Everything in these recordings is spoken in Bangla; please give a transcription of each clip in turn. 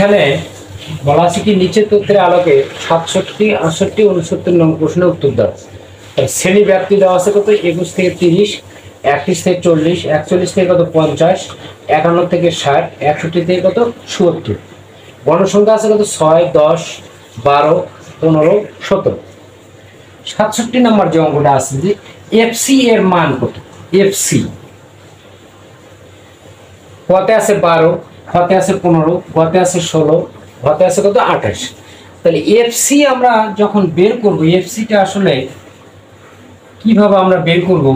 এখানে বলা আছে কি নিচের তথ্যের আলোকে 67, 68, 69 নং প্রশ্নের উত্তর দাও। শ্রেণী ব্যাপ্তি দেওয়া আছে কত 21 থেকে 30, 31 থেকে 40, 41 থেকে কত 50, 51 থেকে 60, 61 থেকে কত 70। গণসংখ্যা আছে কত 6, 10, 12, 15, 17। 67 নম্বর যে অঙ্কটা আছে যে এফসি এর মান কত। এফসি কতে আছে 12, কতে আছে 15, কতে আছে 16, কতে আছে কত 28। তাহলে এফসি আমরা যখন বের করব, এফসিটা আসলে কিভাবে আমরা বের করব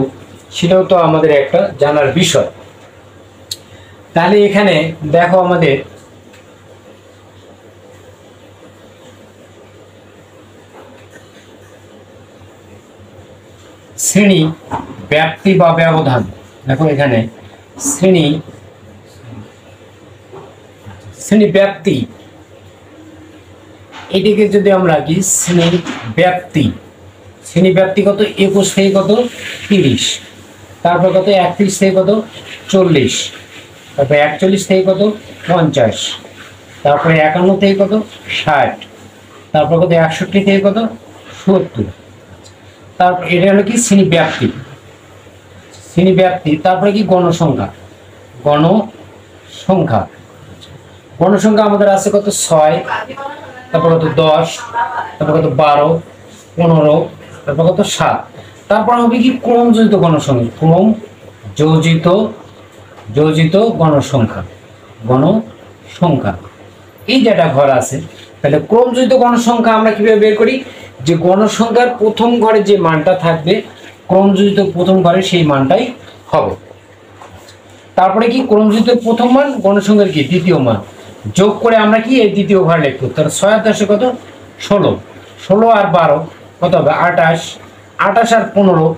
সেটাও তো আমাদের একটা জানার বিষয়। তাহলে এখানে দেখো আমাদের শ্রেণী ব্যাপ্তি বা ব্যবধান, দেখো এখানে শ্রেণী ব্যাপ্তি, এটিকে যদি আমরা কি শ্রেণী ব্যাপ্তি কত 21 থেকে কত 30, তারপর কত 31 থেকে কত 40, তারপর 41 থেকে কত 50, তারপরে 51 থেকে কত 60, তারপর কত 61 থেকে কত 70। তারপর এটা হলো কি শ্রেণী ব্যাপ্তি। তারপরে কি গণসংখ্যা আমাদের আছে কত 6, তারপর কত 10, তারপর কত 12, 15, তারপর কত 7। তারপর হবে কি ক্রমযোজিত গণসংখ্যা এই যেটা ঘর আছে। তাহলে ক্রমযোজিত গণসংখ্যা আমরা কিভাবে বের করি, যে গণসংখ্যার প্রথম ঘরে যে মানটা থাকবে ক্রমযোজিত প্রথম ঘরে সেই মানটাই হবে। তারপরে কি ক্রমযোজিত প্রথম মান গণসংখ্যার কি দ্বিতীয় মান যোগ করে আমরা কি এই দ্বিতীয় ঘর লিখবো। তাহলে 6 আর 10 কত 16, 16 আর 12 কত হবে 28, 28 আর 15,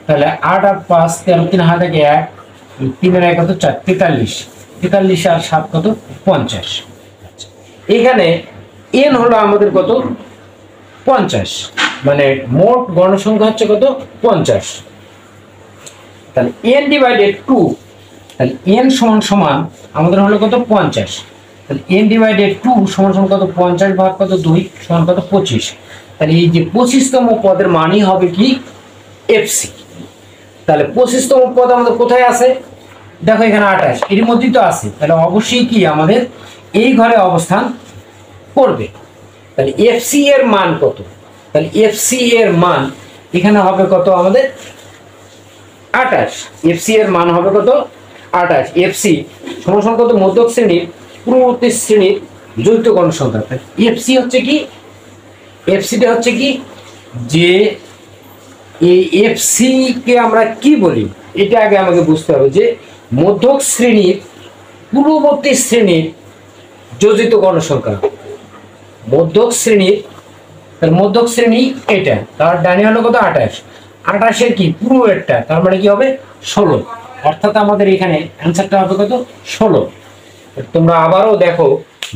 তাহলে 8 আর 5 13, 3 হাতে 1, 3 আর 1 কত 4, 43, 43 আর 7 কত 50। এখানে n হলো আমাদের কত 50, মানে মোট গণসংখ্যা হচ্ছে কত 50। তাহলে n ডিভাইডেড 2, তাহলে n সমান আমাদের হলো কত 50। তাহলে n ডিভাইডেড 2 সমান কত 50 ভাগ কত 2 সমান কত 25। তাহলে এই যে 25তম পদের মানই হবে কি এফসি। তাহলে 25তম পদ আমাদের কোথায় আছে, দেখো এখানে 28, এর মধ্যেই তো আছে, তাহলে অবশ্যই কি আমাদের এই ঘরে অবস্থান করবে। তাহলে এফসি এর মান কত, তাহলে এফসি এর মান এখানে হবে কত আমাদের 28। এফসি এর মান হবে কত 28। এফসি সমান কত মধ্যক শ্রেণীর পূর্ববর্তী শ্রেণীর যৌথ গণসংখ্যা। এফসি হচ্ছে কি, এফসিটা হচ্ছে কি যে এই এফসি কে আমরা কি বলি এটা আগে আমাকে বুঝতে হবে, যে মধ্যক শ্রেণীর পূর্ববর্তী শ্রেণীর যোজিত গণসংখ্যা। মধ্যক শ্রেণীর, তাহলে মধ্যক শ্রেণী এটা, তার ডানে হলো কত 28, 28 এর কি পূর্বেরটা, তার মানে কি হবে 16, অর্থাৎ আমাদের এখানে অ্যান্সারটা হবে কত 16। তোমরা আবারও দেখো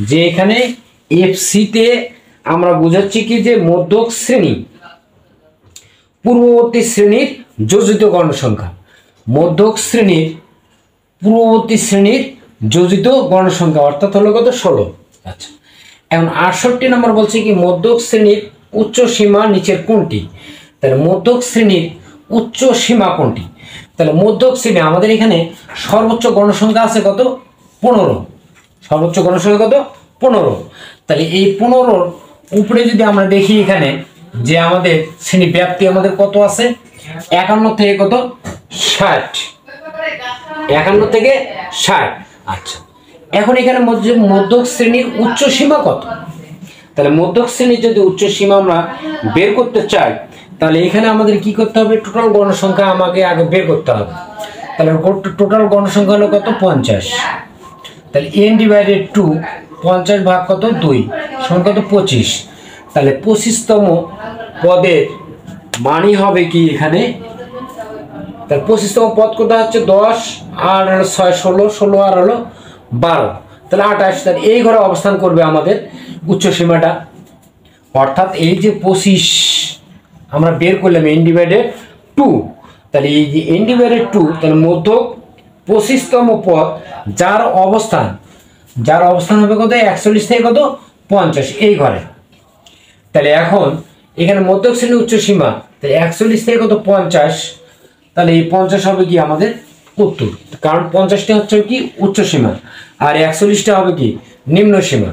যে এখানে এফসি তে আমরা বুঝাচ্ছি কি যে মধ্যক শ্রেণী পূর্ববর্তী শ্রেণীর যোজিত গণসংখ্যা, মধ্যক শ্রেণীর পূর্ববর্তী শ্রেণীর যোজিত গণসংখ্যা অর্থাৎ হলো কত 16। আচ্ছা, এখন 68 নম্বর বলছে কি মধ্যক শ্রেণীর উচ্চ সীমা নিচের কোনটি। তাহলে মধ্যক শ্রেণীর উচ্চ সীমা কোনটি, তাহলে মধ্যক শ্রেণী আমাদের এখানে সর্বোচ্চ গণসংখ্যা আছে কত 15, সর্বোচ্চ গণসংখ্যা কত 15। তাহলে এই 15-র উপরে যদি আমরা দেখি এখানে যে আমাদের শ্রেণী ব্যাপ্তি আমাদের কত আছে 51 থেকে কত 60, 51 থেকে 60। আচ্ছা, এখন এখানে মধ্যক শ্রেণীর উচ্চ সীমা কত, তাহলে মধ্যক শ্রেণীর যদি উচ্চ সীমা আমরা বের করতে চাই তাহলে এখানে আমাদের কি করতে হবে, টোটাল গণসংখ্যা আমাকে আগে বের করতে হবে। তাহলে টোটাল গণসংখ্যা হলো কত 50, তাহলে n ডিভাইডেড 2 50 ভাগ কত 2 সমান কত 25। তাহলে 25তম পদের মানই হবে কি এখানে, তাহলে 25তম পদ কোথায় হচ্ছে 10 আর 6 16, 16 আর হলো 12, তাহলে 28। তাহলে এই ঘরে অবস্থান করবে আমাদের উচ্চ সীমাটা, অর্থাৎ এই যে 25 আমরা বের করলাম n ডিভাইডেড 2, তাহলে এই যে n ডিভাইডেড 2, তাহলে মধ্যক 25তম পদ যার অবস্থান যার অবস্থান হবে কত 41 থেকে কত 50 এই ঘরে। তাহলে এখন এখানে মধ্যক শ্রেণী উচ্চ সীমা, তাহলে 41 থেকে কত 50, তাহলে এই 50 হবে কি আমাদের উত্তর, কারণ 50টা হচ্ছে কি উচ্চ সীমা আর 41টা হবে কি নিম্ন সীমা।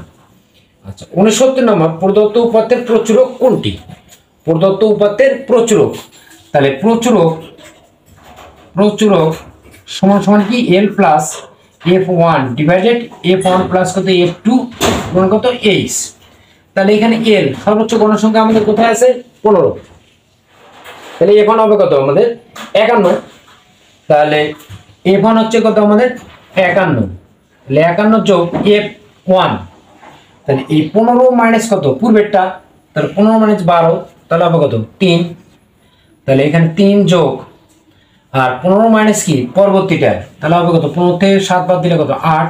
আচ্ছা 69 নম্বর, প্রদত্ত উপাত্তের প্রচুরক কোনটি? প্রদত্ত উপাত্তের প্রচুরক, তাহলে প্রচুরক সমান সমান কি L plus F1 divided F1 plus কত F2 গুণ কত H। তাহলে এখানে L সর্বোচ্চ গণসংখ্যা আমাদের কোথায় আছে 15, তাহলে F1 হবে কত আমাদের 51, তাহলে F1 হচ্ছে কত আমাদের 51, তাহলে 51 যোগ F1, তাহলে এই 15 মাইনাস কত পূর্বেরটা, তাহলে 15 মাইনাস 12, তাহলে হবে কত 3, তাহলে এখানে 3 যোগ আর 15 মাইনাস কি পরবর্তীটা, তাহলে হবে কত 15 থেকে 7 বাদ দিলে কত 8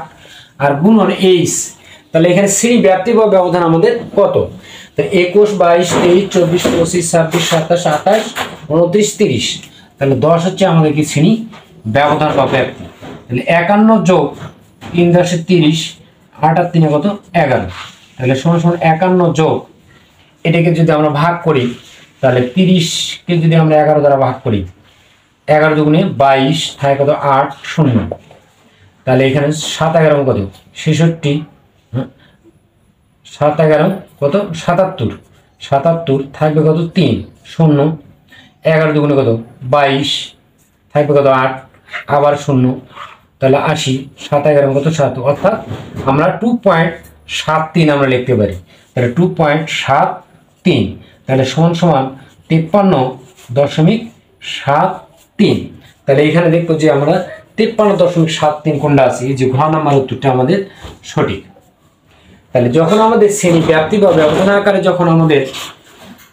আর গুণন H, তাহলে এখানে শ্রেণী ব্যাপ্তি বা ব্যবধান আমাদের কত, তাহলে 21 22 23 24 25 26 27 28 29 30, তাহলে 10 হচ্ছে আমাদের কি শ্রেণী ব্যবধান বা ব্যাপ্তি। তাহলে 51 যোগ 3 × 30 8 আর 3 কত 11, তাহলে সমান সমান 51 যোগ এটাকে যদি আমরা ভাগ করি, তাহলে 30 কে যদি আমরা 11 দ্বারা ভাগ করি, 11 দুগুণে 22 থাকে কত 8 0, তাহলে এখানে 7 11 কত 66, 7 11 কত 77, 77 থাকবে কত 3 0, 11 দুগুণে কত 22 থাকবে কত 8 আবার 0, তাহলে 80, 7 11 কত 7, অর্থাৎ আমরা 2.73 আমরা লিখতে পারি, তাহলে 2.73, তাহলে সমান সমান 53.73, তাহলে এখানে দেখবো যে আমরা 53.73 কোনটা আছে, এই যে ঘ নাম্বার উত্তরটা আমাদের সঠিক। তাহলে যখন আমাদের শ্রেণী ব্যাপ্তি বা ব্যবধান আকারে যখন আমাদের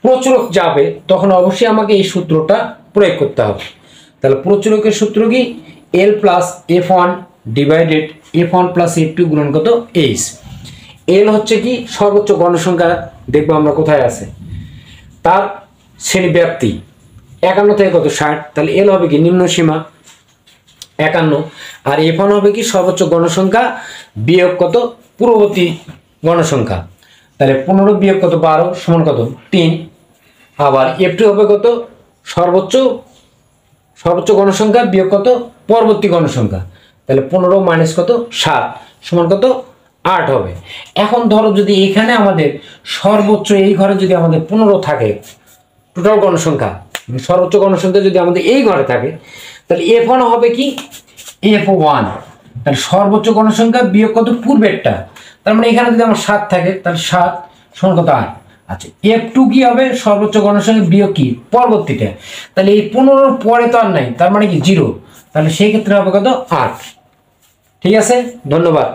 প্রচুরক যাবে, তখন অবশ্যই আমাকে এই সূত্রটা প্রয়োগ করতে হবে। তাহলে প্রচুরকের সূত্র কি L plus F1 divided F1 plus F2 গুণন কত H। L হচ্ছে কি সর্বোচ্চ গণসংখ্যা, দেখবো আমরা কোথায় আছে, তার শ্রেণী ব্যাপ্তি 51 থেকে কত 60, তাহলে L হবে কি নিম্ন সীমা 51, আর F1 হবে কি সর্বোচ্চ গণসংখ্যা বিয়োগ কত পূর্ববর্তী গণসংখ্যা, তাহলে 15 বিয়োগ কত 12 সমান কত 3, আবার F2 হবে কত সর্বোচ্চ গণসংখ্যা বিয়োগ কত পরবর্তী গণসংখ্যা, তাহলে 15 মাইনাস কত 7 সমান কত 8 হবে। এখন ধরো যদি এখানে আমাদের সর্বোচ্চ এই ঘরে যদি আমাদের 15 থাকে টোটাল গণসংখ্যা, সর্বোচ্চ গণসংখ্যা যদি আমাদের এই ঘরে থাকে, তাহলে F1 হবে কি F1, তাহলে সর্বোচ্চ গণসংখ্যা বিয়োগ কত পূর্বেরটা, তার মানে এখানে যদি আমার 7 থাকে তাহলে 7 সমান কত 8। আচ্ছা F2 কি হবে সর্বোচ্চ গণসংখ্যা বিয়োগ কি পরবর্তীটা, তাহলে এই 15 পরে তো আর নাই, তার মানে কি 0, তাহলে সেই ক্ষেত্রে হবে কত 8। ঠিক আছে, ধন্যবাদ।